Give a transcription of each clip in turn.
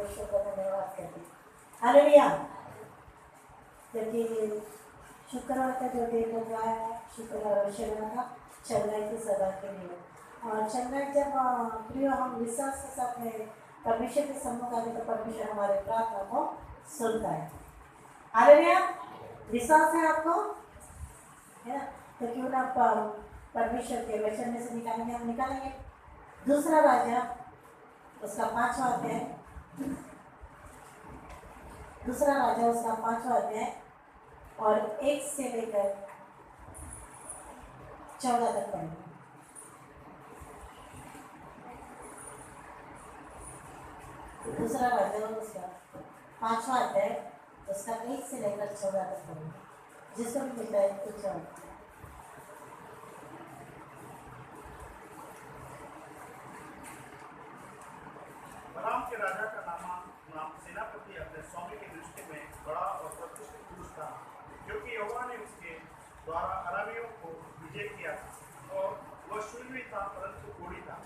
परमेश्वर का धन्यवाद करते हैं। हालेलुया। क्योंकि शुक्रवार का जो दिन हो गया है, शुक्रवार और शनिवार का चलना की सदा के लिए, और चलना जब प्रिय हम विश्वास के साथ में परमेश्वर के सम्मुख आने तो परमेश्वर हमारे प्रार्थना को सुनता है। हालेलुया। विश्वास है आपको, है ना? तो क्यों ना परमेश्वर के वचन में से निकालेंगे, हम निकालेंगे दूसरा राजा उसका 5वां अध्याय, दूसरा राजा उसका 5वां अध्याय और 1 से लेकर 14 तक पढ़ेंगे। दूसरा राजा उसका 5वां अध्याय उसका 1 से लेकर 14 तक पढ़ेंगे। जिसको भी मिलता है कुछ अराम के राजा का नाम सेनापति अपने स्वामी की दृष्टि में बड़ा और प्रतिष्ठित पुरुष था, क्योंकि यहोवा ने उसके द्वारा अरामियों को विजय किया था और वह शूरवीर था परंतु कोढ़ी था।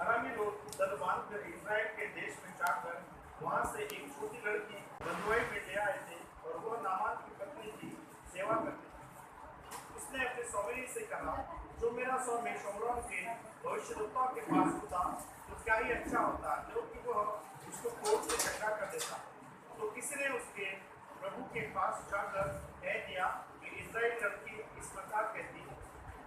अरामी लोग दल बांधकर इस्राएल के देश में जाकर वहां से एक छोटी लड़की बंधुआई में ले आए थे और वह नामान की पत्नी की सेवा करती थी। उसने अपने स्वामी से कहा, जो मेरा स्वामी शोमरोन के भविष्यद्वक्ता के पास होता तो क्या ही अच्छा होता, क्योंकि वह उसको कोर्ट से चंगा कर देता। तो किसी ने उसके प्रभु के पास जाकर कह दिया कि इस्राएल लड़की इस प्रकार कहती है।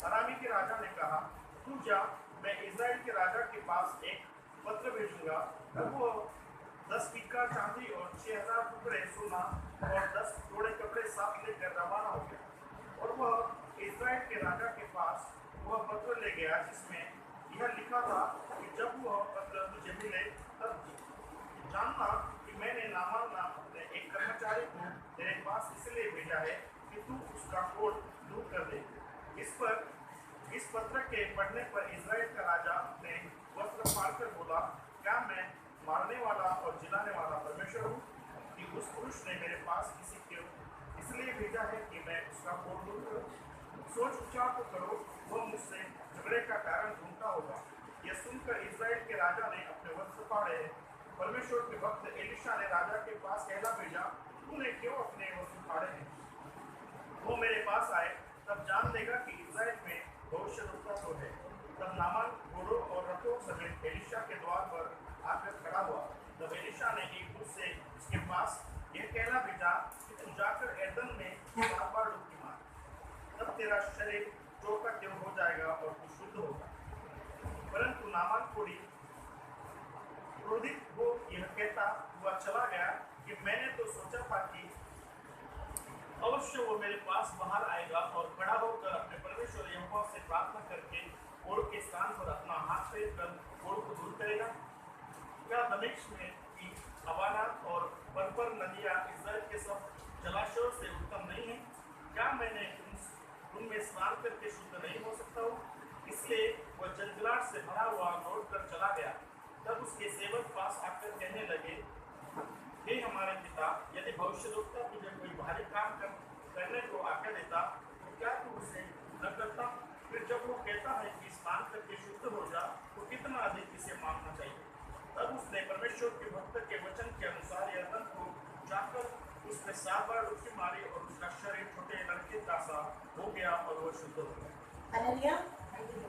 अरामी के राजा ने कहा, तू जा, मैं इस्राएल के राजा के पास एक पत्र भेजूंगा। तब वो 10 किक्कार चांदी और 6000 टुकड़े सोना और 10 जोड़े कपड़े साथ लेकर रवाना हो गया। और वह इस्राएल के राजा के पास वह पत्र ले गया जिसमें यह लिखा था कि जब वह पत्र तुझे मिले तब जानना कि मैंने नामान नाम अपने एक कर्मचारी को तेरे पास इसलिए भेजा है कि तू उसका कोट दूर कर दे। इस पत्र के पढ़ने पर इस्राएल का राजा अपने वस्त्र फाड़कर बोला, क्या मैं मारने वाला और जिलाने वाला परमेश्वर हूँ कि उस पुरुष ने मेरे पास किसी को इसलिए भेजा है कि मैं उसका कोट दूर करूँ? सोच विचार तो करो, वह मुझसे झगड़े का कारण ढूंढता होगा। यह सुनकर इस्राएल के राजा ने अपने वस्त्र फाड़े। परमेश्वर के भक्त एलिशा ने राजा के पास कहला भेजा, तूने क्यों अपने वस्त्र फाड़े हैं? वो मेरे पास आए तब जान लेगा कि इस्राएल में भविष्यद्वक्ता तो है। तब नामान घोड़ों और रथों समेत एलिशा के द्वार पर आकर खड़ा हुआ। तब एलिशा ने एक दूत से उसके पास यह कहला भेजा कि तू जाकर एदन में 7 बार डुबकी मार, तब तेरा शरीर जो का त्यों हो जाएगा और तू शुद्ध होगा। परंतु नामान कोढ़ी क्रोधित हो यह कहता हुआ चला गया कि मैंने तो सोचा था कि अवश्य वो मेरे पास बाहर आएगा और खड़ा होकर अपने परमेश्वर यहोवा से प्रार्थना करके कोढ़ के स्थान पर अपना हाथ फेर कर कोढ़ को दूर करेगा। क्या दमिश्क में की अवाना और परपर नदियां इस्राएल के सब जलाशयों से उत्तम नहीं है? क्या मैंने उनमें स्नान करके शुद्ध नहीं हो सकता हूँ? इसलिए वह जलजलाहट से भरा हुआ लौट कर चला गया। तब उसके सेवक पास आकर कहने लगे, हे हमारे पिता, यदि भविष्यद्वक्ता तुझे कोई भारी काम करने को आज्ञा देता तो क्या तू उसे न करता? फिर जब वो कहता है कि स्नान करके शुद्ध हो जा, तो कितना अधिक इसे मानना चाहिए। तब उसने परमेश्वर के भक्त के वचन के अनुसार यरदन को जाकर उसने 7 बार डुबकी मारी और उसका शरीर छोटे लड़के का सा हो गया और वो शुद्ध हो गया। हालेलुया।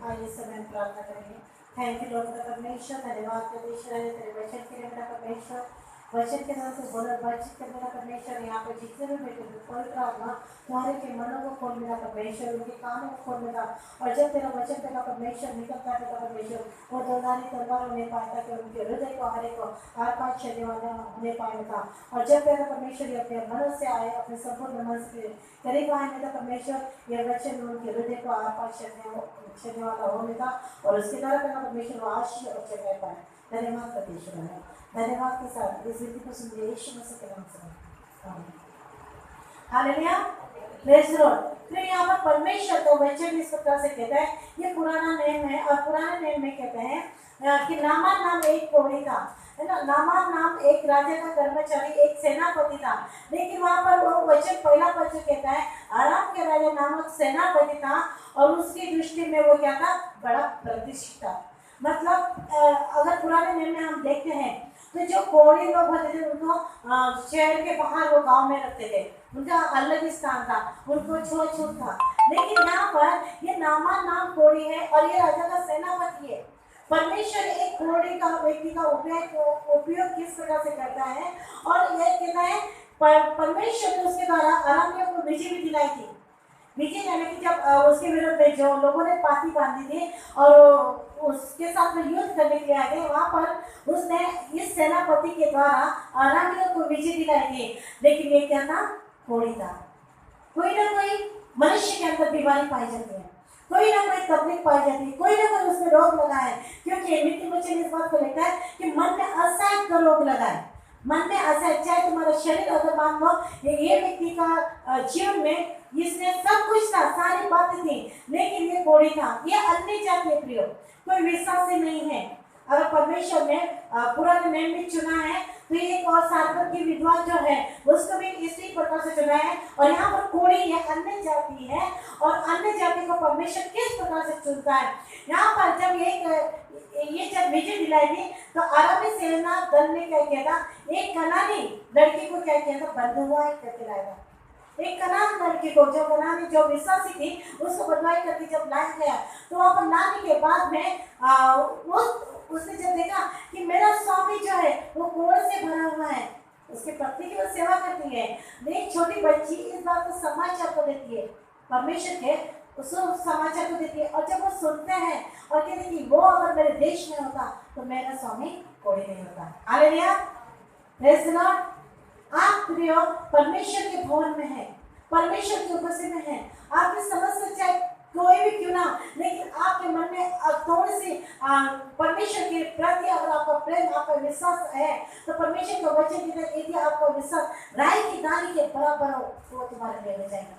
आइए समय हम प्रार्थना करेंगे। थैंक यू लॉर्ड परमेश्वर, धन्यवाद परमेश्वर है तेरे वचन के लिए मेरा परमेश्वर, वचन के नाम से बोला बातचीत कर मेरा परमेश्वर। यहाँ पर जितने भी बेटे पवित्र आत्मा तुम्हारे के मनों को खोल मेरा परमेश्वर, उनके कानों को खोल मेरा, और जब तेरा वचन तेरा परमेश्वर निकलता है तेरा परमेश्वर वो दौधारी तलवार होने पाता कि उनके हृदय को हरे को आर पार चलने वाला होने पाएगा। और जब तेरा परमेश्वर अपने मन से आए, अपने संपूर्ण मन से करीब आए मेरा परमेश्वर, यह वचन उनके हृदय को आर पार चलने वाला होने का, और उसके द्वारा तेरा परमेश्वर आशीष और चढ़ पाए। धन्यवाद परमेश्वर है, धन्यवाद के साथ इस विधि को सुन यीशु मसीह के नाम से आमीन। Hallelujah, praise the Lord. फिर यहाँ पर परमेश्वर का वचन इस प्रकार से कहता है, ये पुराना नियम है, और पुराने नियम में कहते हैं कि नामान नाम एक कोढ़ी था, है ना। नामान नाम एक राजा का कर्मचारी, एक सेनापति था। लेकिन वहाँ पर वो वचन पहला वचन कहता है अराम के राजा नामक सेनापति था, और उसकी दृष्टि में वो क्या था, बड़ा प्रतिष्ठित था। मतलब अगर पुराने नियम में हम देखते हैं तो जो कोढ़ी लोग होते थे उनको शहर के बाहर वो गांव में रखते थे, उनका अलग ही स्थान था, उनको छूत था। लेकिन यहाँ पर ये नामान नाम कोढ़ी है और ये राजा का सेनापति है। परमेश्वर एक कोढ़ी का व्यक्ति का उपयोग किस प्रकार से करता है, और ये कहता है परमेश्वर ने उसके द्वारा अरामियों को विजय भी दिलाई थी। विजय यानी कि जब उसके विरुद्ध में जो लोगों ने पाती बांधी थी और उसके साथ में युद्ध करने के लिए आए थे, वहां पर उसने इस सेनापति के द्वारा अरामियों को विजय दिलाई थी। लेकिन ये क्या था? कोढ़ी था। कोई ना कोई मनुष्य के अंदर बीमारी पाई जाती है, कोई ना कोई तकलीफ पाई जाती है, कोई ना कोई उसमें रोग लगा है। क्योंकि मृत्यु वचन इस बात को लेकर है कि मन में असह्य का रोग लगा है। मन में असह्य, चाहे तुम्हारा शरीर अगर मान लो ये व्यक्ति का जीवन में इसने सब कुछ था, सारी बातें थी, लेकिन ये कोढ़ी था, ये अन्य जाति है प्रियो, कोई विश्वास ही नहीं है। अगर परमेश्वर ने पुराने नियम में चुना है तो एक और सारपत की विधवा जो है उसको भी इसी प्रकार से चुना है। और यहाँ पर कोढ़ी ये अन्य जाति है, और अन्य जाति को परमेश्वर किस प्रकार से चुनता है। यहाँ पर जब ये जब विजय दिलाई थी तो अरामी सेना दल ने क्या किया था? एक कनानी लड़की को क्या किया था? बंधुआई करके लाया था। एक कनान लड़की को, जो कनानी जो विश्वासी थी, उसको बंधुआई करके जब लाया गया तो वहाँ पर लाने के बाद में उसने जब देखा कि मेरा स्वामी जो है वो कोढ़ से भरा हुआ है, उसके पत्नी की वो सेवा करती है, एक छोटी बच्ची इस बात को समाचार को देती है, परमेश्वर के उसको समाचार को देती है। और जब वो सुनते हैं और कहते हैं कि वो अगर मेरे देश में होता तो मेरा स्वामी कोढ़ी नहीं होता। Hallelujah, praise the Lord. आप प्रियो परमेश्वर के भवन में है, परमेश्वर की उपस्थिति में है। आपकी समस्या चाहे कोई भी क्यों ना, लेकिन आपके मन में थोड़ी सी परमेश्वर के प्रति अगर आपका प्रेम, आपका विश्वास है तो परमेश्वर का वचन की तरह यदि आपका विश्वास राई की दानी के बराबर हो तो वो तुम्हारे लिए हो जाएगा।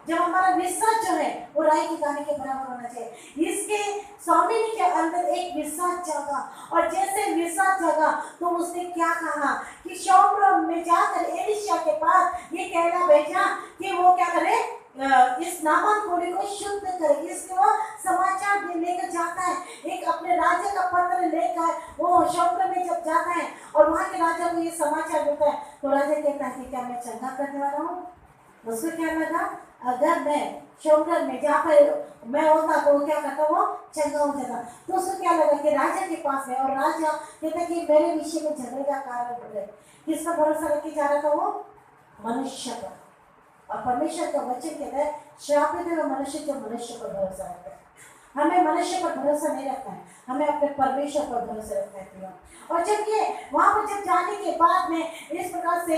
जब हमारा विश्वास जो है वो राई की दाने के बराबर होना चाहिए। इसके स्वामी के अंदर एक विश्वास जागा, और जैसे विश्वास जागा तो उसने क्या कहा कि शौर्य में जाकर एलिशा के पास ये कहना भेजा कि वो क्या करे, इस नामान कोढ़ी को शुद्ध करे। इसको समाचार लेकर जाता है, एक अपने राजा का पत्र लेकर वो शौर्य में जब जाता है और वहाँ के राजा को ये समाचार देता है तो राजा कहता है कि क्या मैं चंगा करने वाला हूँ? उसको क्या लगा, अगर मैं शौर्य में जहाँ पर मैं होता तो वो क्या करता, वो चंगा हो जाता। तो उसको क्या लगा कि राजा के पास है, और राजा कहता कि मेरे विषय में झगड़े का कारण हो गए। किसका भरोसा रखे जा रहा था? वो मनुष्य पर। और परमेश्वर का वचन कहता है श्रापित है वो मनुष्य जो मनुष्य पर भरोसा रखता है। हमें मनुष्य पर भरोसा नहीं रखना है, हमें अपने परमेश्वर पर भरोसा रखना है। और जब ये वहाँ पर जब जाने के बाद में इस प्रकार से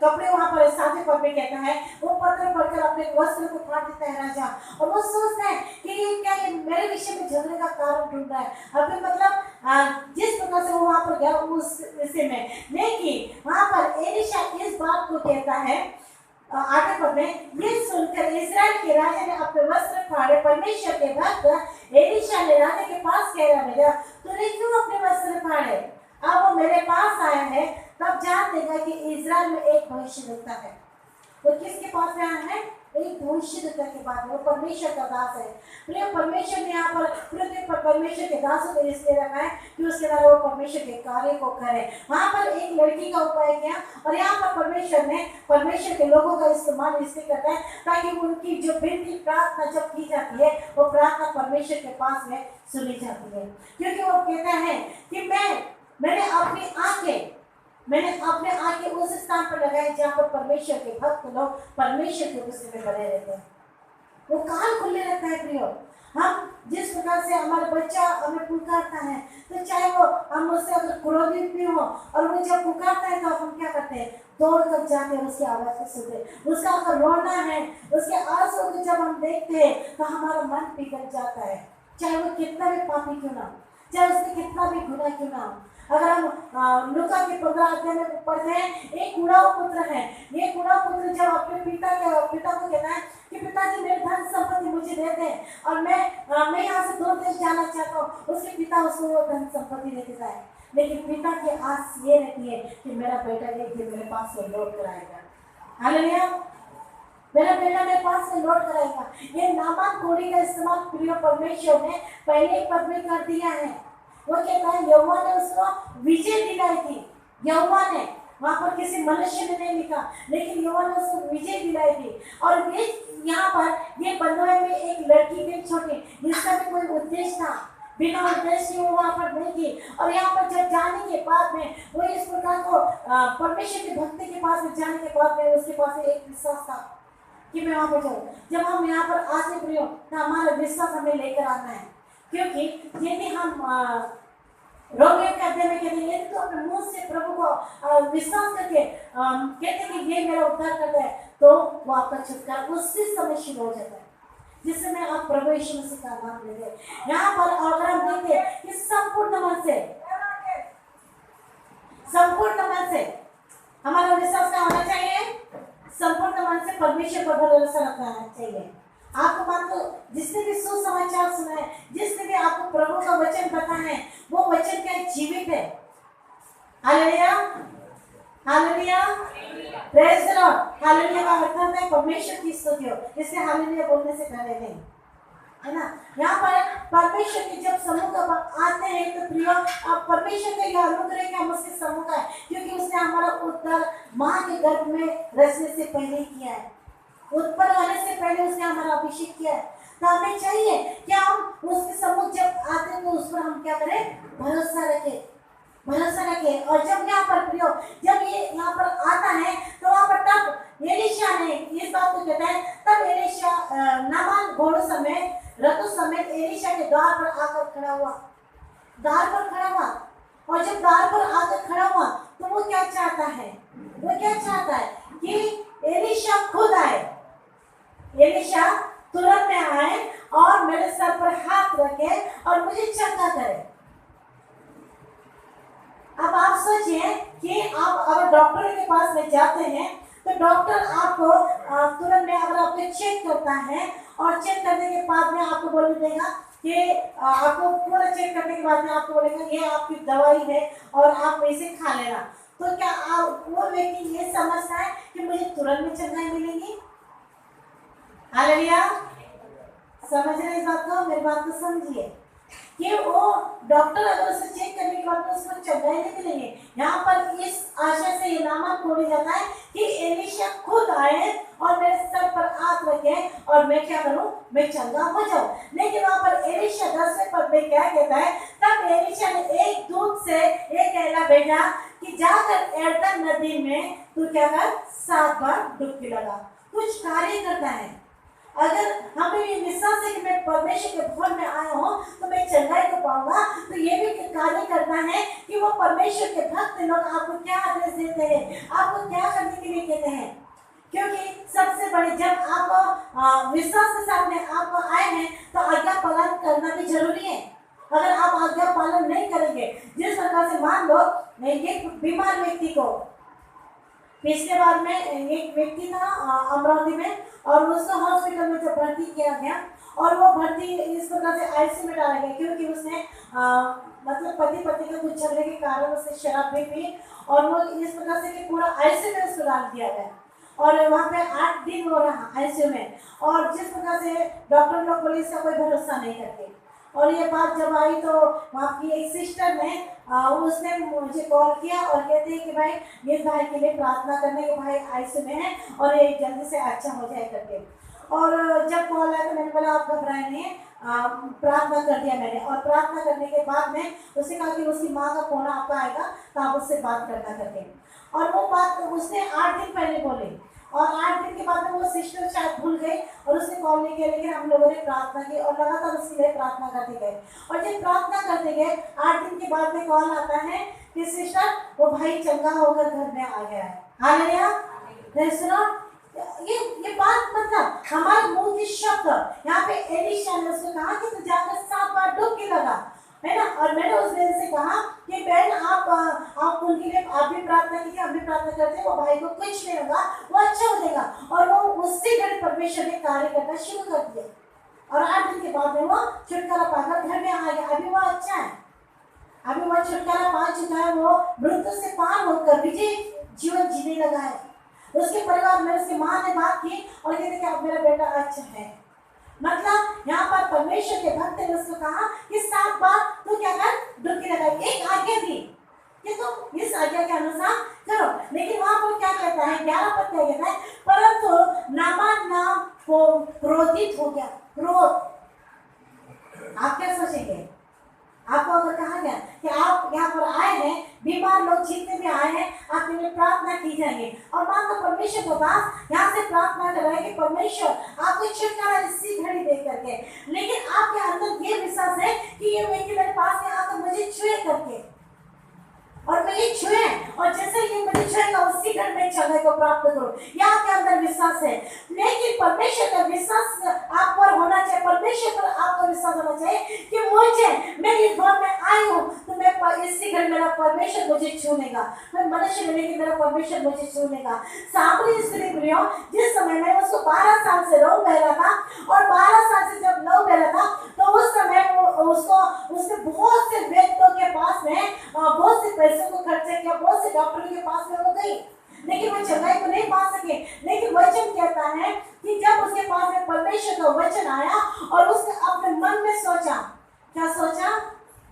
कपड़े वहाँ पर साथे पर में कहता है, वो पत्र पढ़कर अपने वस्त्र को फाड़ देता है राजा, और वो सोचता है कि ये क्या ये मेरे विषय में झगड़े का कारण ढूंढ रहा है। अभी मतलब जिस प्रकार से वो वहाँ पर गया उस विषय में, लेकिन वहाँ पर एलिशा इस बात को कहता है आगे पद में, ये सुनकर इस्राएल के राजा ने अपने वस्त्र फाड़े। परमेश्वर के भक्त एलिशा ने राजा के पास कहना भेजा, तूने क्यों अपने वस्त्र फाड़े? अब वो मेरे पास आया है, तब जान देगा कि इस्राएल में एक भविष्यद्वक्ता है। वो किसके पास में आया है? एक भविष्यद्वक्ता के पास। वो परमेश्वर का दास है। प्रिय, परमेश्वर ने यहाँ पर पृथ्वी पर परमेश्वर के दासों को इसलिए रखा है कि उसके द्वारा वो परमेश्वर के कार्य को करे। वहाँ पर एक लड़की का उपाय किया, और यहाँ पर परमेश्वर ने परमेश्वर के लोगों का इस्तेमाल इसलिए करता है ताकि उनकी जो विनती प्रार्थना जब की जाती है वो प्रार्थना परमेश्वर के पास में सुनी जाती है। क्योंकि वो कहता है कि मैंने अपने आंखें उस स्थान पर लगाए जहाँ पर परमेश्वर के भक्त लोग परमेश्वर के उपस्थिति में बने रहते हैं। वो कान खुले रहता है प्रियो। हम जिस प्रकार से हमारा बच्चा हमें पुकारता है, तो चाहे वो हम उससे अगर क्रोधित भी हो और वो जब पुकारता है तो हम क्या करते हैं? दौड़ कर जाते हैं उसकी आवाज़ को सुनते। उसका अगर रोना है, उसके आंसू को जब हम देखते हैं तो हमारा मन पिघल जाता है, चाहे वो कितना भी पापी क्यों ना हो, चाहे उसने कितना भी गुनाह क्यों ना हो। अगर हम लूका के 15 अध्याय में पढ़ते हैं, एक कुड़ाऊ पुत्र है। ये कुड़ाऊ पुत्र जब अपने पिता को कहता है कि पिताजी मेरे धन संपत्ति मुझे दे दें और मैं यहाँ से दूर देश जाना चाहता हूँ, उसके पिता उसको वो धन संपत्ति दे देता है। लेकिन पिता की आस ये रहती है कि मेरा बेटा एक दिन मेरे पास से लौट कर आएगा। हालेलुया, मेरा बेटा मेरे पास से लौट कर आएगा। ये नामान कोढ़ी का इस्तेमाल प्रिय परमेश्वर ने पहले एक पद में कर दिया है। वो कहता है यहोवा ने उसको विजय दिलाई थी। यहोवा ने, वहां पर किसी मनुष्य ने नहीं लिखा, लेकिन यहोवा ने उसको विजय दिलाई थी। और ये यहाँ पर ये बंधुए में एक लड़की थी छोटी, जिसका भी कोई उद्देश्य था, बिना उद्देश्य वो वहाँ पर नहीं थी। और यहाँ पर जब जाने के बाद में वो इस प्रकार को परमेश्वर की भक्ति के पास में जाने के बाद में उसके पास एक विश्वास था कि मैं वहाँ पर जाऊँ। जब हम यहाँ पर आते प्रियो तो हमारा विश्वास हमें लेकर आना है, क्योंकि यदि हम रोमियो के अध्याय में कहते हैं यदि तो अपने मुंह से प्रभु को विश्वास करके कहते हैं कि ये मेरा उद्धार करता है, तो वो आपका छुटकारा उसी समय शुरू हो जाता है, जिससे मैं आप प्रभु यीशु मसीह का नाम लेते हैं। यहाँ पर अगर हम देखते हैं कि संपूर्ण मन से हमारा विश्वास क्या होना चाहिए? संपूर्ण मन से परमेश्वर पर भरोसा रखना चाहिए। आपको मान लो जिसने भी सुसमाचार सुना है, जिसने भी आपको प्रभु का वचन पता है, वो वचन क्या जीवित है। Hallelujah, hallelujah, praise the Lord. Hallelujah का मतलब है परमेश्वर की स्तुति हो, इसलिए हालेलुया बोलने से पहले नहीं, है ना। यहाँ पर परमेश्वर के जब समूह का आते हैं तो प्रिय अब परमेश्वर का यह अनुग्रह कि हम उसके समूह का है, क्योंकि उसने हमारा उद्धार माँ के गर्भ में रचने से पहले ही किया है, उत्पन्न होने से पहले उसने हमारा अभिषेक किया है। तो हमें चाहिए कि हम उसके सम्मुख जब आते हैं तो उस पर हम क्या करें? भरोसा रखें, भरोसा रखें। और जब यहाँ पर प्रियो जब ये यहाँ पर आता है तो वहाँ पर तब एलीशा ने इस बात को कहता है, तब एलीशा नामान घोड़ों समेत रथों समेत एलीशा के द्वार पर आकर खड़ा हुआ, द्वार पर खड़ा हुआ। और जब द्वार पर आकर खड़ा हुआ तो वो क्या चाहता है? वो क्या चाहता है कि एलीशा खुद आए, एलीशा तुरंत में आए और मेरे सर पर हाथ रखे और मुझे चंगा करे। अब आप सोचिए कि आप अगर डॉक्टर के पास में जाते हैं तो डॉक्टर आपको तुरंत में अगर आपको चेक करता है और चेक करने के बाद में आपको बोल देगा कि आपको पूरा चेक करने के बाद में आपको बोलेगा ये आपकी दवाई है और आप इसे खा लेना। तो क्या वो व्यक्ति ये समझता है कि मुझे तुरंत में चंगाई मिलेगी? हालेलुया, समझ रहे इस बात को? मेरी बात को समझिए कि वो डॉक्टर अगर उसे चेक करने के बाद में उसको चंगाई नहीं मिलेंगे। यहाँ पर इस आशा से ये नामक बोला जाता है कि एलीशा खुद आए और मेरे सर पर हाथ रखे और मैं क्या करूं? मैं चंगा हो जाऊं। लेकिन वहाँ पर एलीशा 10वें पद में क्या कहता है? तब एलीशा ने एक दूत से एक कहला भेजा कि जाकर यरदन नदी में तू क्या कर? 7 बार डुबकी लगा। कुछ कार्य करता है। अगर हमें ये विश्वास है कि मैं परमेश्वर के भवन में आया हूँ तो मैं चंगाई को पाऊंगा, तो ये भी कार्य करता है कि वो परमेश्वर के भक्त लोग आपको क्या आदेश देते हैं, आपको क्या करने के लिए कहते हैं। क्योंकि सबसे बड़ी जब आप विश्वास के साथ में आप आए हैं तो आज्ञा पालन करना भी जरूरी है। अगर आप आज्ञा पालन नहीं करेंगे, जिस प्रकार से मान लो एक बीमार व्यक्ति को, पिछले बार में एक व्यक्ति था अमरावती में और उसको हॉस्पिटल में जब भर्ती किया गया और वो भर्ती इस प्रकार से आईसीयू में डाला गया क्योंकि उसने मतलब पति पत्नी के कुछ झगड़े के कारण उसने शराब भी पी और वो इस प्रकार से कि पूरा आईसीयू में उसको डाल दिया गया और वहाँ पे 8 दिन हो रहा आईसीयू में। और जिस प्रकार से डॉक्टर लोग पुलिस का कोई भरोसा नहीं करते। और ये बात जब आई तो वहाँ की एक सिस्टर ने उसने मुझे कॉल किया और कहते हैं कि भाई इस भाई के लिए प्रार्थना करने के, भाई आईसीयू में है और ये जल्दी से अच्छा हो जाए करके। और जब कॉल आया तो मैंने बोला आप घबराए नहीं, प्रार्थना कर दिया मैंने। और प्रार्थना करने के बाद में उसने कहा कि उसकी माँ का फोन आपका आएगा तो आप उससे बात करना करके। और वो बात उसने 8 दिन पहले बोली और 8 दिन के बाद में वो सिस्टर शायद भूल गई और उसने कॉल नहीं किया, लेकिन हम लोगों ने प्रार्थना की और लगातार उसके लिए प्रार्थना करते गए। और जब प्रार्थना करते गए 8 दिन के बाद में कॉल आता है कि सिस्टर वो भाई चंगा होकर घर में आ गया है। हालेलुया। सुनो ये बात मतलब हमारे मुंह की शब्द यहाँ पे एलीशा ने उसको कहा कि तू जाकर 7 बार डुबकी लगा, है ना। और मैंने उस बहन से कहा कि बहन आप उनके लिए आप भी प्रार्थना कीजिए, हम भी प्रार्थना करते हैं, वो भाई को कुछ नहीं होगा, वो अच्छा हो जाएगा। और वो उससे घड़ी परमेश्वर ने कार्य करना शुरू कर दिया और 8 दिन के बाद में वो छुटकारा पाकर घर में आ गया। अभी वो अच्छा है, अभी वो छुटकारा पा चुका है, वो मृत्यु से पार होकर विजय जीवन जीने लगा है। उसके परिवार में उसकी माँ ने बात की और कहते कि अब मेरा बेटा अच्छा है। मतलब यहाँ पर परमेश्वर के भक्त ने उसको कहा कि 7 बार तू क्या कर, डुबकी लगा, एक आज्ञा दी कि तुम इस आज्ञा के अनुसार करो। लेकिन वहां पर क्या कहता है, 11 पद क्या कहता है, परंतु नामान नाम को क्रोधित हो गया। क्रोध, आप क्या सोचेंगे? आपको अगर कहा गया कि आप यहाँ पर आए हैं, बीमार लोग जितने भी आए हैं आपके लिए प्रार्थना की जाएगी, और मान लो परमेश्वर के पास यहाँ से प्रार्थना कर रहे हैं कि परमेश्वर आपको छुटकारा इसी घड़ी दे करके, लेकिन आपके अंदर ये विश्वास है कि ये व्यक्ति मेरे पास में आकर मुझे छुए करके, और मैं ये छुए और जैसे ये मुझे छुएगा उसी घड़ी में चंगाई को प्राप्त करूं, ये आपके अंदर विश्वास है। लेकिन परमेश्वर का विश्वास आप पर होना चाहिए, परमेश्वर पर आपका विश्वास होना चाहिए कि मुझे, मैं इस घर में आई हूँ तो मैं इसी घड़ी मेरा परमेश्वर मुझे छूनेगा, मैं मनुष्य में लेकिन मेरा परमेश्वर मुझे छूनेगा। सांबरी स्त्री प्रियो, जिस समय में उसको 12 साल से लहू बह रहा था, और 12 साल से जब लहू बह रहा था तो उस समय उसने बहुत से वैद्यों के पास में बहुत से पैसों को खर्चा किया, बहुत से डॉक्टरों के पास में वो गई, लेकिन वो चंगाई को नहीं पा सके। लेकिन वचन कहता है कि जब उसके पास में परमेश्वर का वचन आया और उसने अपने मन में सोचा, क्या सोचा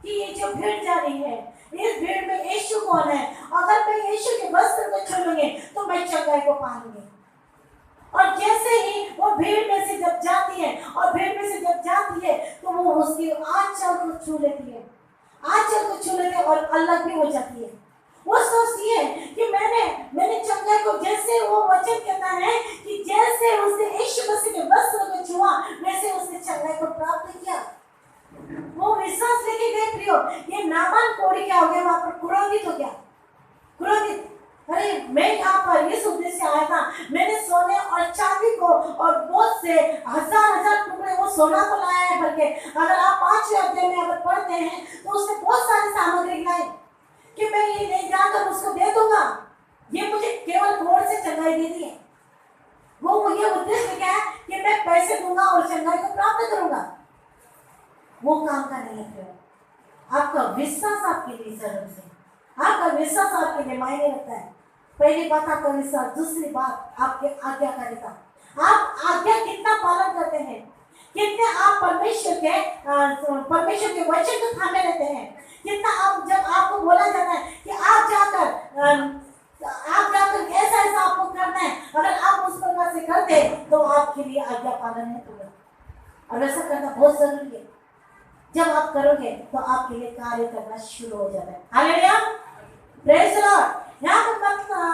कि ये जो भीड़ जा रही है, इस भीड़ में यीशु कौन है, अगर मैं यीशु के वस्त्र को छू लूंगी तो मैं चंगाई को पाऊंगी। और जैसे ही वो भीड़ में से जब जाती है, और भीड़ में से जब जाती है तो वो उसकी आंचल को छू लेती है, आंचल को छू लेती है और अलग भी हो जाती है। वो सोचती है कि मैंने चंगाई को, जैसे वो वचन कहता है कि जैसे उसने यीशु मसीह के वस्त्र को छुआ वैसे उसने चंगाई को प्राप्त किया। वो विश्वास लेके गए प्रियो। ये नामान कोढ़ी क्या हो गया, वहां पर क्रोधित हो गया, क्रोधित। अरे मैं यहाँ पर इस उद्देश्य से आया था, मैंने सोने और चांदी को और बहुत से हजार टुकड़े वो सोना को लाया है भर के। अगर आप 5वें अध्याय में अगर पढ़ते हैं तो उसने बहुत सारी सामग्री लाई कि मैं ये नहीं जाकर उसको दे दूंगा, ये मुझे केवल घोड़ से चंगाई दे दी है। वो ये उद्देश्य क्या है कि मैं पैसे दूंगा और चंगाई को प्राप्त करूंगा, वो काम का नहीं है। आपका विश्वास आपके लिए जरूरी है, आपका विश्वास आपके लिए मायने रखता है। पहली बात आपका विश्वास, दूसरी बात आपके आज्ञाकारिता। आप आज्ञा कितना पालन करते हैं, कितने आप परमेश्वर के वचन को थामे रहते हैं, कितना आप, जब आपको बोला जाता है कि आप जाकर ऐसा ऐसा आपको करना है, अगर आप उस प्रकार से करते तो आपके लिए आज्ञा पालन है पूरा, और ऐसा करना बहुत जरूरी है। जब आप करोगे तो आपके लिए कार्य करना शुरू हो जाता है। Hallelujah, praise the Lord. यहाँ पर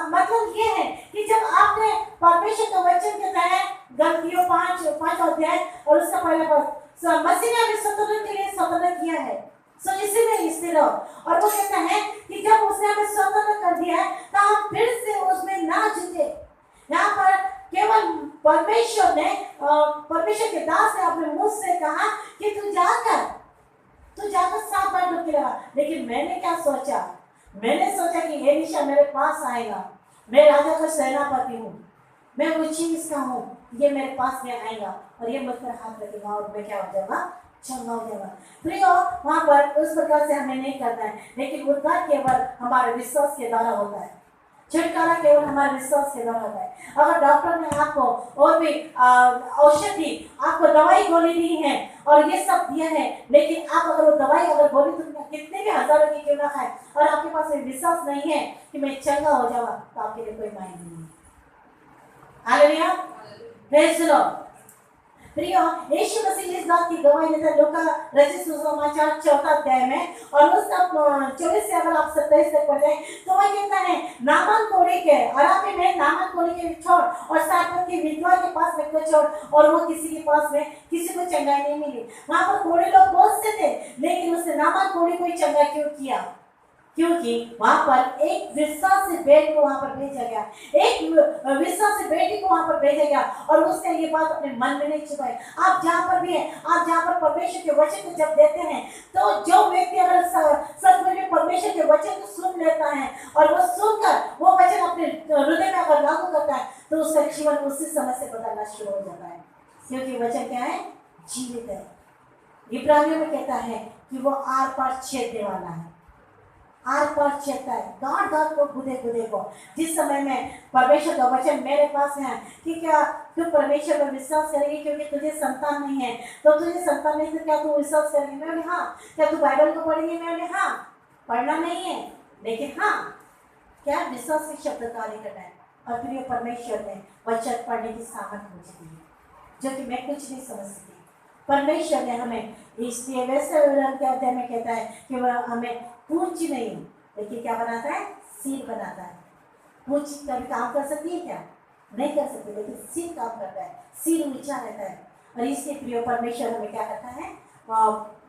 मतलब ये है कि जब आपने परमेश्वर का वचन के तहत गलतियों 5 अध्याय और उसका पहला पद, मसीह ने हमें स्वतंत्र के लिए स्वतंत्र किया है, सो इसी में स्थिर रहो। और वो कहता है कि जब उसने हमें स्वतंत्र कर दिया है तो हम फिर से उसमें ना जुटे। यहाँ पर केवल परमेश्वर के दास ने अपने मुंह से कहा कि तू जाकर 7 बार डुबकी लगा। लेकिन मैंने क्या सोचा, मैंने सोचा कि एलीशा मेरे पास आएगा, मैं राजा का सेनापति हूँ, मैं वो चीज का हूँ, ये मेरे पास में आएगा और ये मुझ पर हाथ रखेगा और मैं क्या हो जाऊंगा, चंगा हो जाएगा। प्रियो, वहां पर उस प्रकार से हमें नहीं करना है, लेकिन उद्धार केवल हमारे विश्वास के द्वारा होता है, छुटकारा केवल हमारे विश्वास के द्वारा होता है। अगर डॉक्टर ने आपको और भी औषधि, आपको दवाई गोली दी है और ये सब दिया है, लेकिन आप अगर वो दवाई अगर गोली तो कितने भी हजारों की क्यों ना खाए और आपके पास विश्वास नहीं है कि मैं चंगा हो जाऊंगा, तो आपके लिए कोई मायने नहीं है। Hallelujah, praise the Lord. प्रियो, यीशु मसीह इस बात की गवाही देता है लूका रचित सुसमाचार 4 अध्याय में, और उसका 24 से अगर आप 27 तक पढ़े तो वह कहता है, नामान कोढ़ी के अराबी में नामान कोढ़ी के छोड़ और सारपत की विधवा के पास में को छोड़, और वो किसी के पास में किसी को चंगाई नहीं मिली। वहां पर कोढ़ी लोग बहुत से थे, लेकिन उसने नामान कोढ़ी को चंगा क्यों किया? क्योंकि वहां पर एक विश्वास से बेटी को वहां पर भेजा गया, एक विश्वास से बेटी को वहां पर भेजा गया, और उसने ये बात अपने मन में नहीं छुपाई। आप जहां पर भी है, आप जहां पर परमेश्वर के वचन को जब देते हैं, तो जो व्यक्ति अगर सच में परमेश्वर के वचन को सुन लेता है और वो सुनकर वो वचन अपने हृदय में अगर लागू करता है, तो उसका जीवन उसी समय से बदलना शुरू हो जाता है, क्योंकि वचन क्या है? जीवित है। इब्रानियों में कहता है कि वो आर पार छेदने वाला है, आर पार छेदता है, गांठ गांठ को, गुदे गुदे को। जिस समय में परमेश्वर का वचन मेरे पास है कि क्या तू परमेश्वर पर विश्वास करेगी क्योंकि तुझे संतान नहीं है। तो तुझे संतान नहीं तो क्या तू विश्वास करेगी? मैं बोली हाँ। क्या तू बाइबल को पढ़ेगी? मैं बोली हाँ। पढ़ना नहीं है लेकिन हाँ क्या विश्वास के शब्द कार्य करना है। और फिर ये परमेश्वर ने वचन पढ़ने की सामर्थ्य मुझे दी जो कि मैं कुछ नहीं समझ सकी। परमेश्वर ने हमें इसलिए वैसे के अध्याय में कहता है कि वह हमें पूंछ नहीं लेकिन क्या बनाता है? सिर बनाता है। पूंछ कभी काम कर सकती है क्या? नहीं कर सकती, लेकिन सिर काम करता है, सिर ऊंचा रहता है। और इसके प्रिय परमेश्वर हमें क्या करता है?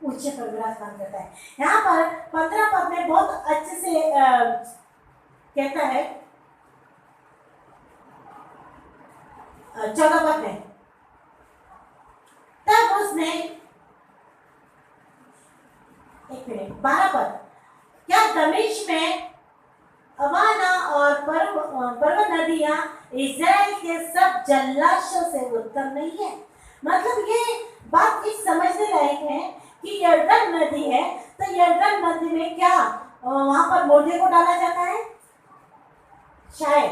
ऊंचे पर विराजमान करता है। यहाँ पर 15 पद में बहुत अच्छे से कहता है, 14 पद में तब उसने 12 पद, क्या दमिश्क में अवाना और पर्वत नदियां इज़राइल के सब जलाशयों से उत्तम नहीं है? मतलब ये बात इस समझने लायक है कि यरदन नदी है, तो यरदन नदी में क्या वहां पर मुर्दे को डाला जाता है? शायद,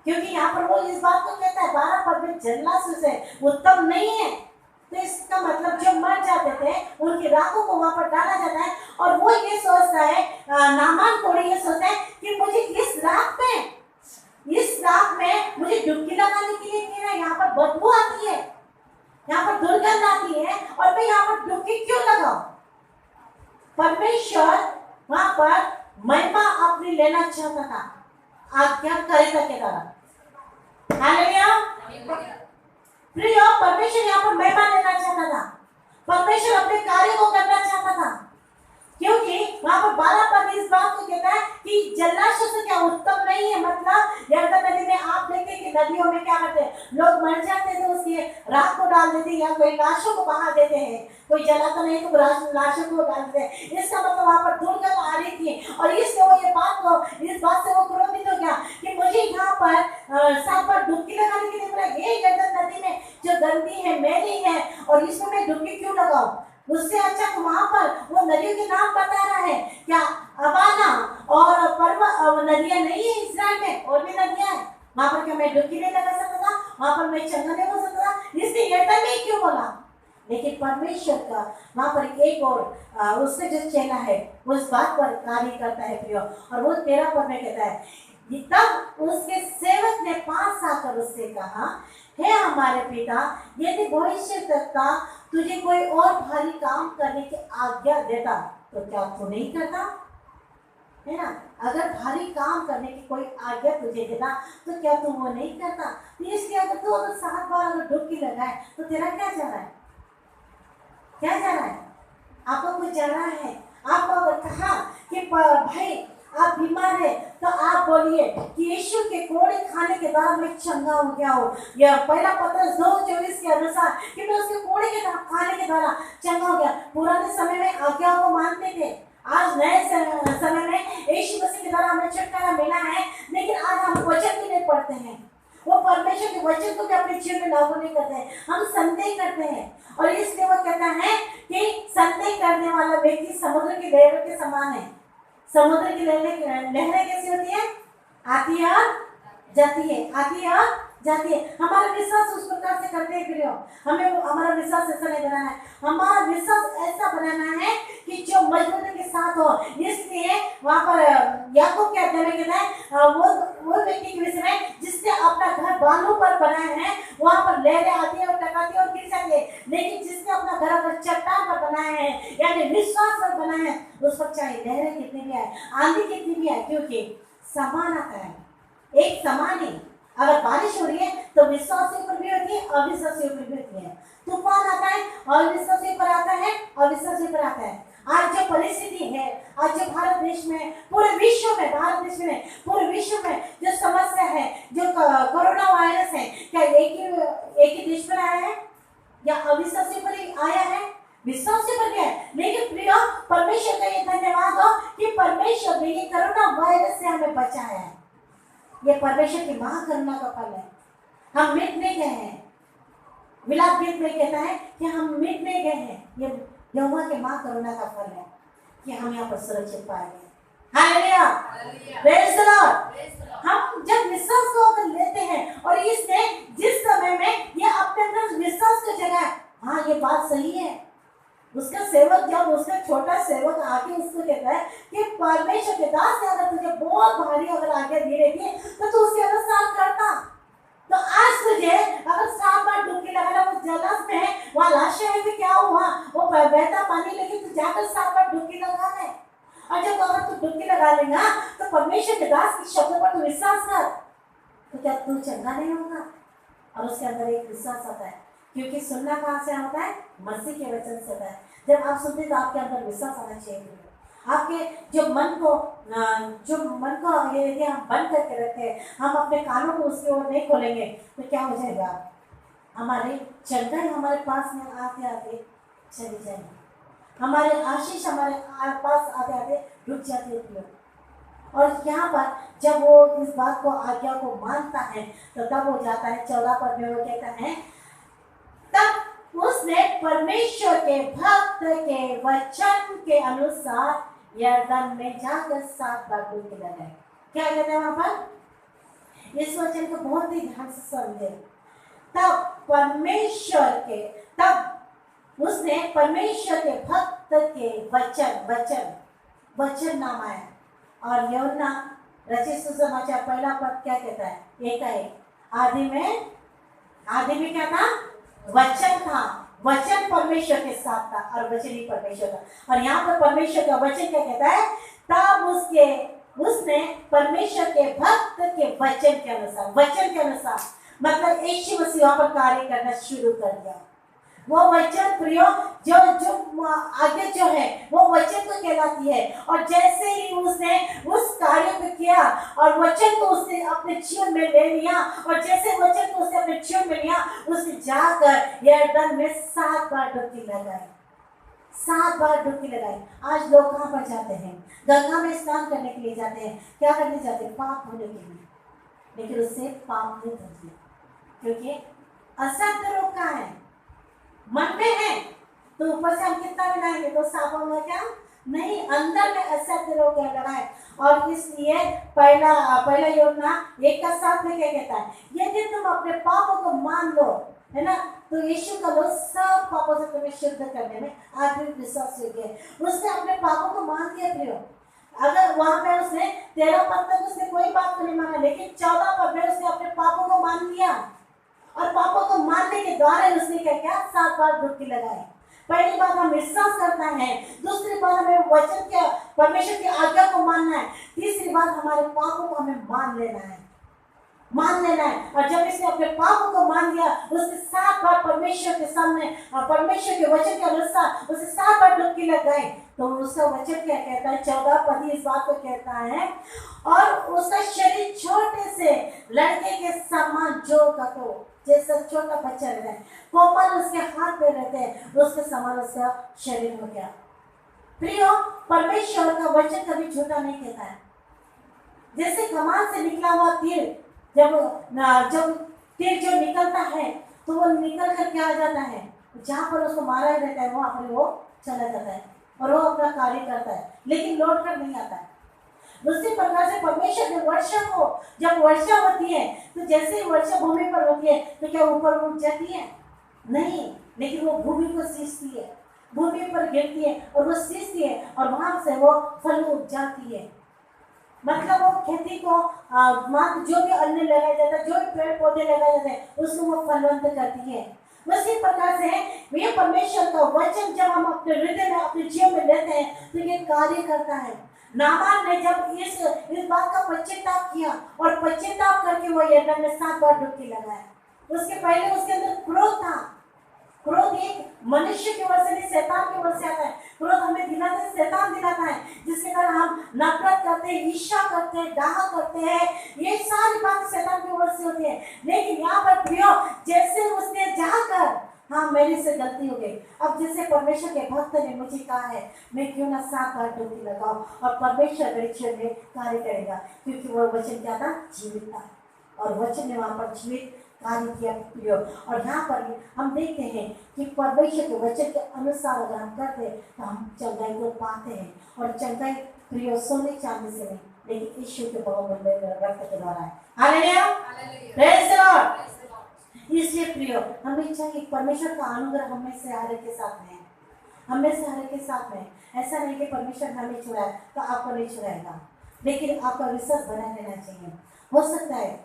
क्योंकि यहाँ पर वो इस बात को कहता है 12 पद में जलाशय से उत्तम नहीं है। तो इसका मतलब जो मर जाते थे उनकी राखों को वहां पर डाला जाता है। और वो ये सोचता है, नामान कोड़ी ये सोचता है कि मुझे इस राख में मुझे डुबकी लगाने के लिए मेरा यहाँ पर बदबू आती है, यहाँ पर दुर्गंध आती है, और मैं यहाँ पर डुबकी क्यों लगाऊं? परमेश्वर वहां पर महिमा अपनी लेना चाहता था आज्ञाकारिता के द्वारा। हालेलुया। प्रिय, परमेश्वर यहाँ पर महिमा लेना चाहता था, परमेश्वर अपने कार्य को करना चाहता था, क्योंकि वहां पर 12 पद इस बात को कहता है कि जलाशय से क्या उत्तम नहीं है। मतलब यरदन नदी में आप देखते कि नदियों में क्या करते हैं, लोग मर जाते थे उसके राख को डाल देते या कोई लाशों को बहा देते हैं, कोई जलाता नहीं तो लाशों को डाल देते हैं। इसका मतलब वहां पर दुर्गंध आ रही थी, और इसलिए वो इस बात से वो क्रोधित हो गया कि मुझे यहाँ पर 7 बार डुबकी लगाने के लिए बोला, ये यरदन नदी में जो गंदी है मेरी है और इसमें मैं डुबकी क्यों लगाऊं? उससे अच्छा तो वहां पर वो नदियों के नाम बता रहा है, क्या अबाना और पर्वत नदियां नहीं है इस्राएल में? और भी नदियां हैं वहां पर, क्या मैं डुबकी नहीं लगा सकता था? वहां पर मैं चंगा नहीं हो सकता था? इसलिए यरदन में क्यों बोला? लेकिन परमेश्वर का वहां पर एक और उसका जो चेला है उस बात पर कार्य करता है प्रियो। और वो 13 पद में कहता है, तब उसके सेवक ने पास आकर उससे कहा, हे हमारे पिता, यदि भविष्य तक का तुझे कोई और भारी काम करने की आज्ञा देता तो क्या तू नहीं करता? है ना? अगर भारी काम करने की कोई आज्ञा तुझे देता तो क्या तू वो नहीं करता? तो इसलिए अगर तू 7 बार अगर डुबकी लगाए तो तेरा क्या जा रहा है? क्या जा रहा है? आपको कुछ जा रहा है। आपको अगर कहा कि भाई आप बीमार है तो आप बोलिए कि यीशु के कोड़े खाने के बाद मैं चंगा हो गया हूँ, या पहला पत्रस 2:24 के अनुसार कि मैं उसके कोड़े के खाने के द्वारा चंगा हो गया। पुराने समय में आज्ञाओं को मानते थे, आज नए समय में यीशु मसीह के द्वारा हमें छुटकारा मिला है, लेकिन आज हम वचन भी नहीं पढ़ते हैं, वो परमेश्वर के वचन को भी अपने जीवन में लागू नहीं करते हैं, हम संदेह करते हैं। और इसलिए वो कहता है कि संदेह करने वाला व्यक्ति समुद्र की लहरों के समान है। समुद्र की लहरें कैसी होती है? आती है और जाती है, आती है और जाती है। हमारा विश्वास उस प्रकार से करते हैं प्रियो। हमें हमारा विश्वास ऐसा नहीं बनाना है, हमारा विश्वास ऐसा बनाना है कि जो मजबूती के साथ हो। इसलिए वहाँ पर याकूब के अध्याय में कहता है वो व्यक्ति के विषय में जिसने अपना घर बालू पर बनाया है, वहाँ पर लहरें आती है और टकराती है और गिर जाती है, लेकिन जिसने अपना घर अगर चट्टान पर बनाया है यानी विश्वास पर बनाया है, उस पर चाहे लहरें कितनी भी आए, आंधी कितनी भी आए, क्योंकि समान आता है, एक समान ही। अगर बारिश हो रही है तो विश्वास के ऊपर भी होती है, अविश्वास के ऊपर भी होती है। तूफान आता है अविश्वास के ऊपर आता है, अविश्वास के ऊपर आता है। आज जो परिस्थिति है, आज जो भारत देश में, पूरे विश्व में, भारत देश में पूरे विश्व में जो समस्या है, जो कोरोना वायरस है, क्या एक ही देश पर आया है या अविश्वास के ऊपर ही आया है? विश्वास से बढ़ गया। लेकिन प्रिय, परमेश्वर का ये धन्यवाद हो कि परमेश्वर ने ये कोरोना वायरस से हमें बचाया है। ये परमेश्वर की महाकरुणा का फल है। हम मिट नहीं गए हैं। विलाप गीत में कहता है कि हम मिट नहीं गए हैं, ये यहोवा के महाकरुणा का फल है कि हम यहाँ पर सुरक्षित पाए गए। Hallelujah, praise the Lord. हम जब विश्वास को अगर लेते हैं और इसने जिस समय में बहता पानी, लेकिन तू जाकर 7 बार डुबकी लगा ले। और जब अगर तू डुबकी लगा लेगा तो परमेश्वर के दास की शब्दों पर तू विश्वास कर, तो क्या तू चंगा नहीं होगा? और उसके अंदर एक विश्वास आता है, क्योंकि सुनना कहाँ से होता है? मसीह के वचन से होता है। जब आप सुनते तो आपके अंदर विश्वास आना चाहिए। आपके जो मन को यदि हम बंद करके रखे हैं, हम अपने कानों को उसकी ओर नहीं खोलेंगे, तो क्या हो जाएगा? हमारी चंगाई हमारे पास में आते आते चली जाएगी, हमारे आशीष हमारे पास आते आते रुक जाती है। और यहाँ पर जब वो इस बात को, आज्ञा को मानता है, तो तब हो जाता है 14 पद में वो कहता है, तब उसने परमेश्वर के भक्त के वचन के अनुसार यरदन में जाकर 7 बार डुबकी लगाई। क्या कहते हैं वहां पर? इस वचन को बहुत ही ध्यान से समझे। तब उसने परमेश्वर के भक्त के वचन नाम आया। और यूहन्ना रचित सुसमाचार 1 पद क्या कहता है? एक है, आदि में क्या था? वचन था, वचन परमेश्वर के साथ था और वचन ही परमेश्वर था। और यहाँ पर परमेश्वर का वचन क्या कहता है? तब उसने परमेश्वर के भक्त के वचन के अनुसार मतलब यीशु मसीह वहां पर कार्य करना शुरू कर दिया। वो वचन प्रियो जो आगे जो है वो वचन को कहलाती है। और जैसे ही उसने उस कार्य को किया और वचन को उसने अपने जीवन में ले लिया, और जैसे वचन को उसने अपने जीवन में लिया, उसने जाकर यरदन में 7 बार डुबकी लगाई। 7 बार डुबकी लगाई। आज लोग कहाँ पर जाते हैं? गंगा में स्नान करने के लिए जाते हैं। क्या करने जाते हैं? पाप धोने के लिए। लेकिन उससे पाप नहीं धोते, क्योंकि असत्य रोग कहाँ है? मन में है। तो ऊपर से हम कितना भी लाएंगे तो साफ होगा क्या? नहीं, अंदर में असत्य रोग लगा है। और इसलिए पहला यूहन्ना 1:7 में क्या कहता है? यदि तुम अपने पापों को मान लो, है ना, तो यीशु का लोग सब पापों से तुम्हें शुद्ध करने में आदमी विश्वास योग्य है। उसने अपने पापों को मान दिया प्रियो। अगर वहां पे उसने 13 पद तक उसने कोई बात नहीं माना, लेकिन 14 पद में उसने अपने पापों को मान लिया। और पापों को मानने के द्वारा उसने क्या किया? 7 बार डुबकी लगाई। पहली बात हम विश्वास करना है, दूसरी बात हमें वचन के, परमेश्वर की आज्ञा को मानना है, तीसरी बात हमारे पापों को हमें मान लेना है। और जब इसने अपने पापों को मान लिया, उसने 7 बार परमेश्वर के सामने, परमेश्वर के वचन के अनुसार उसे 7 बार डुबकी लगाई। तो उसका वचन क्या कहता है? 14 पद इस बात को कहता है, और उसका शरीर छोटे से लड़के के समान, जो कतो जैसा छोटा बच्चा रहता है, कोमल उसके हाथ पे रहते हैं, उसके समान उसका शरीर हो गया। प्रियो, परमेश्वर का वचन कभी झूठा नहीं कहता है। जैसे कमान से निकला हुआ तीर, जब तीर जो निकलता है तो वो निकल कर क्या आ जाता है? जहाँ पर उसको मारा रहता है वहां पर वो चला जाता है और वो अपना कार्य करता है, लेकिन लौट कर नहीं आता है। उसी प्रकार से परमेश्वर ने वर्षा को, जब वर्षा होती है तो जैसे ही वर्षा भूमि पर होती है तो क्या ऊपर उठ जाती है? नहीं, लेकिन वो भूमि को सींचती है, भूमि पर गिरती है और वो सींचती है, और वहां से वो फल उग जाती है। मतलब वो खेती को जो भी अन्न लगाया जाता है, जो भी पेड़ पौधे लगाए जाते हैं, उसको वो फलवंत करती है। उसी प्रकार से ये परमेश्वर का वचन जब हम अपने हृदय में, अपने जीवन में लेते हैं तो ये कार्य करता है। नामान ने जब इस बात का पश्चाताप किया और पश्चाताप करके वो यरदन में 7 बार डुबकी लगाया। उसके पहले उसके अंदर क्रोध था। क्रोध एक मनुष्य की ओर से नहीं, शैतान की ओर से आता है। क्रोध हमें दिलाता है, शैतान दिलाता है, जिसके कारण हम नफरत करते हैं, ईर्ष्या करते हैं, डाह करते हैं। ये सारी बातें शैतान की ओर से होती है। लेकिन यहाँ पर प्रियो, जैसे उसने जाकर, हाँ मेरी से गलती हो गई, अब जैसे परमेश्वर के भक्त ने मुझे कहा है, मैं क्यों ना 7 बार डुबकी लगाऊं, और परमेश्वर मेरे जीवन में कार्य करेगा, क्योंकि वो वचन क्या था? जीवित था, और वचन ने वहां पर जीवित कार्य किया प्रियो। और यहाँ पर हम देखते हैं कि परमेश्वर के वचन के अनुसार अगर हम करते हैं तो हम चंगाई को पाते हैं। और चंगाई प्रियो सोने चांदी से नहीं, लेकिन ईश्वर के बहुमूल्य रक्त के द्वारा है। Hallelujah, praise the Lord. इसलिए प्रियो, हमें चाहिए परमेश्वर का अनुग्रह हमें से हर एक के साथ में है, हमें से हर एक के साथ में। ऐसा नहीं कि परमेश्वर हमें छुड़ाए तो आपको नहीं छुड़ाएगा, लेकिन आपका विश्वास बना रहना चाहिए। हो सकता है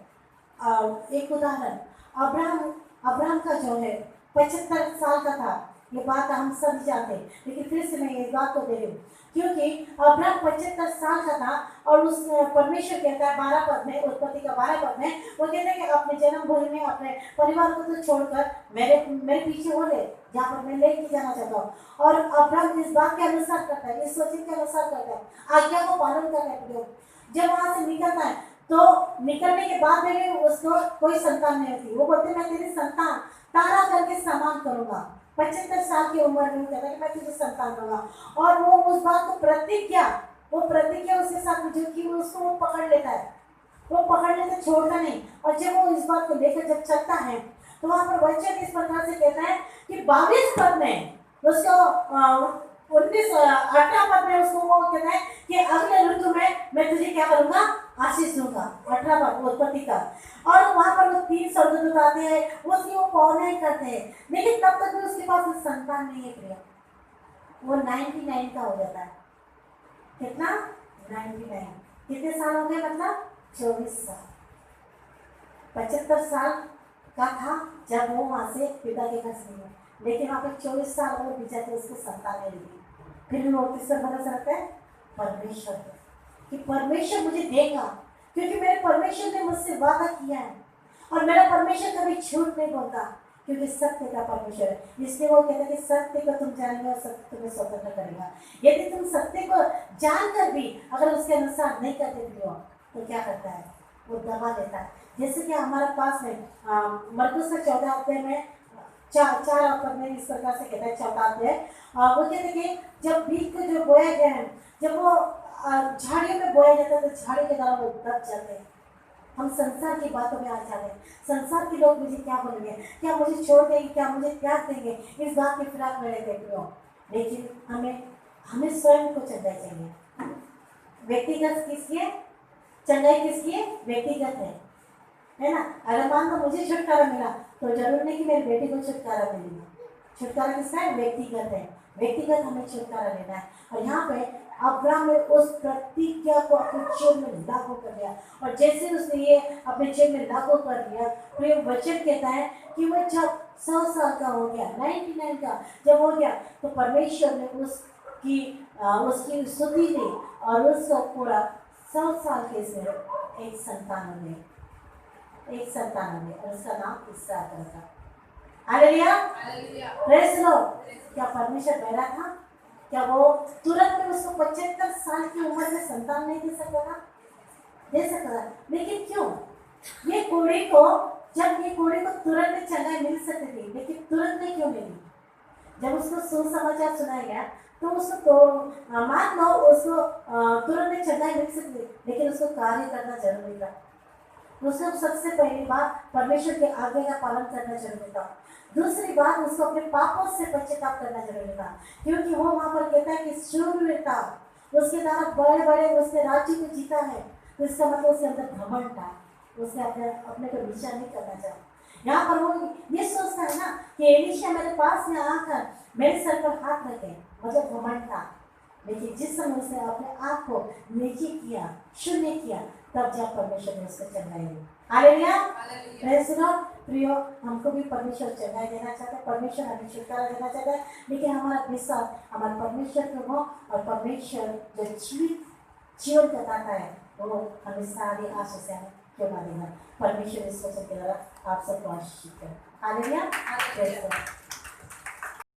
एक उदाहरण, अब्राहम का जो है 75 साल का था, ये बात हम सब जानते हैं, लेकिन फिर से मैं इस बात को दे रही हूँ क्योंकि अब्राहम 75 साल का था और उस परमेश्वर कहता है 12 पद में, उत्पत्ति का 12 पद में वो कहते हैं कि अपने जन्मभूमि में अपने परिवार को तो छोड़कर मेरे मेरे पीछे हो ले, जहाँ पर मैं लेके जाना चाहता हूँ। और अब्राहम इस बात के अनुसार करता है, इस वचन के अनुसार करता है, आज्ञा को पालन करता है। जब वहां से निकलता है तो निकलने के बाद में भी उसको कोई संतान नहीं होती। वो बोलते मैं तेरी संतान तारा करके समान करूंगा। 75 साल की उम्र में कहता है कि मैं तुझे संतान दूंगा। और वो उस बात को वो प्रतिज्ञा उसके साथ जो की उसको वो पकड़ लेता है, वो पकड़ लेता, छोड़ता नहीं। और जब वो इस बात को लेकर जब चलता है तो वहां पर वचन इस प्रकार से कहता है कि 22 पद में उसको 18 पद में उसको वो कहता है कि अगले ऋतु में मैं तुझे क्या करूंगा, आशीष दूंगा। 18 पद उत्पत्ति का। और वहां पर वो 3 स्वर्गदूत आते हैं, उसकी वो पौने करते हैं, लेकिन तब तक भी उसके पास संतान नहीं है प्रिय। वो 99 का हो जाता है। कितना? 99। कितने साल हो गए? मतलब 24 साल। 75 साल का था जब वो वहां से पिता के घर से गया, लेकिन वहां पर 24 साल वो बीता थे, उसको संतान नहीं मिली। फिर भी वो किससे भरोसा रखता है? परमेश्वर पे, कि परमेश्वर मुझे देगा, क्योंकि मेरे परमेश्वर ने मुझसे वादा किया है और मेरा परमेश्वर कभी झूठ नहीं बोलता, क्योंकि सत्य का परमेश्वर है। इसलिए वो कहता है कि सत्य को तुम जानेंगे और सत्य तुम्हें स्वतंत्र करेगा। यदि तुम सत्य को जानकर भी अगर उसके अनुसार नहीं करते हो तो क्या करता है? वो दबा देता है। जैसे कि हमारे पास में मरकुस का 14 अध्याय में 4 पद में इस प्रकार से कहता है, 14 अध्याय वो कहते हैं कि जब बीज को जो बोया गया है, जब वो झाड़ियों में बोया जाता है तो झाड़ी के द्वारा वो दब जाते हैं। हम संसार की बातों में आ जाते हैं। संसार के लोग मुझे क्या बोलेंगे, क्या मुझे छोड़ देंगे, क्या मुझे त्याग देंगे, इस बात की फिराक में रहते हैं। लेकिन हमें स्वयं को चंगाई चाहिए। व्यक्तिगत किसकी है? चंगाई किसकी है? व्यक्तिगत है ना। अगर मान लो मुझे छुटकारा मिला तो जरूर नहीं कि मेरी बेटी को छुटकारा मिलेगा। छुटकारा किसका है? व्यक्तिगत है। व्यक्तिगत हमें छुटकारा लेना है। और यहाँ पे अब्राहम ने उस प्रतिज्ञा को अपने जीवन में लागू कर दिया, और जैसे उसने ये अपने जीवन में लागू कर दिया तो ये वचन कहता है कि वह जब 100 साल का हो गया, 99 का जब हो गया, तो परमेश्वर ने उसकी स्तुति दी और उसको पूरा 100 साल के इसमें एक संतान हो गया और उसका नाम इसहाक रखा। Hallelujah, praise the Lord. क्या परमेश्वर बहरा था? क्या वो तुरंत में उसको 75 साल की उम्र में संतान नहीं दे सकता था? दे सकता था, लेकिन क्यों? ये कोड़ी को तुरंत में चंगाई मिल सकती थी, लेकिन तुरंत में क्यों मिली? जब उसको सुसमाचार सुनाया गया तो उसको मान लो उसको तुरंत में चंगाई मिल सकती थी, लेकिन उसको कार्य करना जरूरी था। उसको सबसे पहली बात परमेश्वर के आज्ञा का पालन करना जरूरी था। दूसरी बात, उसको अपने पापों से पश्चाताप करना जरूरी था, क्योंकि वो वहां पर कहता है कि शूरवीरता उसके द्वारा बड़े बड़े उसके राज्य को जीता है, तो इसका मतलब उसके अंदर घमंड था। उसने अपने को नीचा नहीं करना चाहा। यहाँ पर वो ये सोचता है ना कि एलीशा मेरे पास में आकर मेरे सर पर हाथ रखे, मतलब घमंड था। लेकिन जिस समय उसने अपने आप को नीचे किया, शून्य किया, तब जब परमेश्वर ने उसको चंगाई दी। Hallelujah, praise the Lord. प्रियो, हमको भी परमेश्वर चंगाई देना चाहता है, परमेश्वर हमें छुटकारा देना चाहता है, लेकिन हमारा विश्वास हमारे परमेश्वर को हो, और परमेश्वर जो जीवन बताता है वो हमें सारी आशीष से क्यों ना देना। परमेश्वर इस वचन के द्वारा आप सबको आशीषित करें। Hallelujah, praise the Lord.